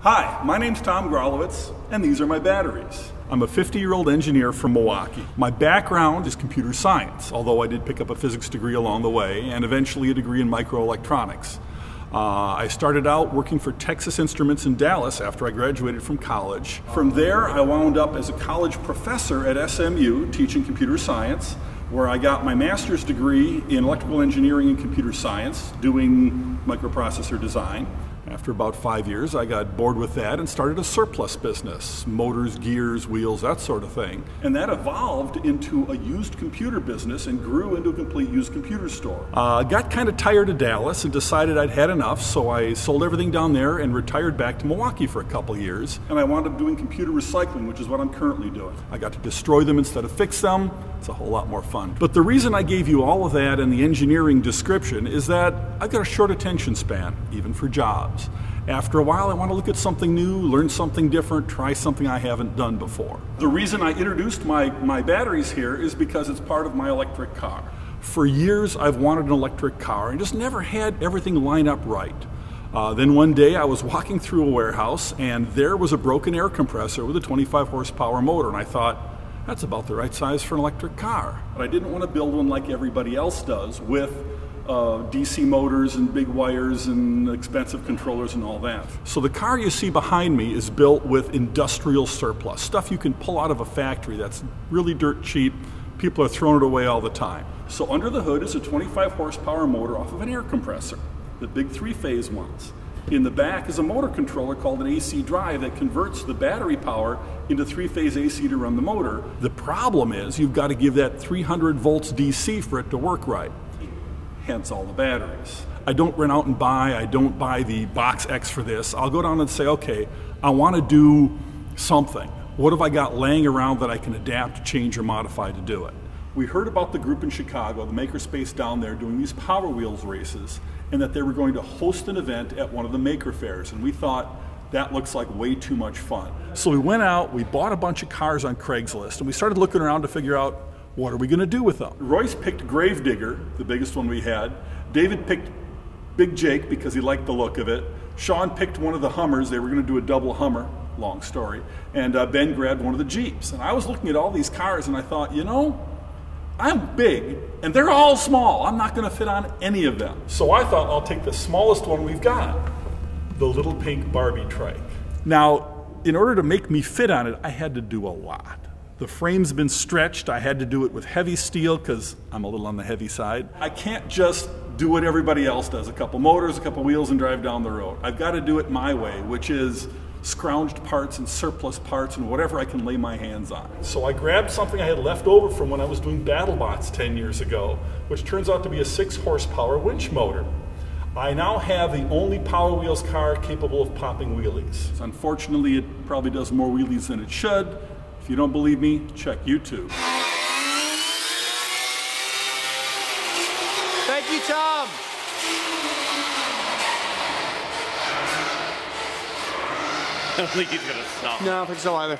Hi, my name's Tom Gralewicz, and these are my batteries. I'm a 50-year-old engineer from Milwaukee. My background is computer science, although I did pick up a physics degree along the way, and eventually a degree in microelectronics. I started out working for Texas Instruments in Dallas after I graduated from college. From there, I wound up as a college professor at SMU teaching computer science, where I got my master's degree in electrical engineering and computer science, doing microprocessor design. After about 5 years, I got bored with that and started a surplus business, motors, gears, wheels, that sort of thing. And that evolved into a used computer business and grew into a complete used computer store. Got kind of tired of Dallas and decided I'd had enough, so I sold everything down there and retired back to Milwaukee for a couple years. And I wound up doing computer recycling, which is what I'm currently doing. I got to destroy them instead of fix them. It's a whole lot more fun. But the reason I gave you all of that in the engineering description is that I've got a short attention span, even for jobs. After a while, I want to look at something new, learn something different, try something I haven't done before. The reason I introduced my batteries here is because it's part of my electric car. For years, I've wanted an electric car and just never had everything line up right. Then one day, I was walking through a warehouse, and there was a broken air compressor with a 25 horsepower motor, and I thought, that's about the right size for an electric car. But I didn't want to build one like everybody else does with DC motors and big wires and expensive controllers and all that. So the car you see behind me is built with industrial surplus, stuff you can pull out of a factory that's really dirt cheap. People are throwing it away all the time. So under the hood is a 25 horsepower motor off of an air compressor, the big three-phase ones. In the back is a motor controller called an AC drive that converts the battery power into three-phase AC to run the motor. The problem is you've got to give that 300 volts DC for it to work right. Hence all the batteries. I don't run out and I don't buy the box X for this. I'll go down and say, okay, I want to do something. What have I got laying around that I can adapt, change, or modify to do it? We heard about the group in Chicago, the Makerspace down there, doing these Power Wheels races, and that they were going to host an event at one of the maker fairs, and we thought, that looks like way too much fun. So we went out, we bought a bunch of cars on Craigslist, and we started looking around to figure out, what are we going to do with them? Royce picked Gravedigger, the biggest one we had. David picked Big Jake because he liked the look of it. Sean picked one of the Hummers. They were going to do a double Hummer, long story. And Ben grabbed one of the Jeeps. And I was looking at all these cars and I thought, you know, I'm big and they're all small. I'm not going to fit on any of them. So I thought I'll take the smallest one we've got, the little pink Barbie trike. Now, in order to make me fit on it, I had to do a lot. The frame's been stretched. I had to do it with heavy steel because I'm a little on the heavy side. I can't just do what everybody else does, a couple motors, a couple wheels, and drive down the road. I've got to do it my way, which is scrounged parts and surplus parts and whatever I can lay my hands on. So I grabbed something I had left over from when I was doing BattleBots 10 years ago, which turns out to be a 6 horsepower winch motor. I now have the only Power Wheels car capable of popping wheelies. Unfortunately, it probably does more wheelies than it should. If you don't believe me, check YouTube. Thank you, Tom. I don't think he's gonna stop. No, I don't think so either.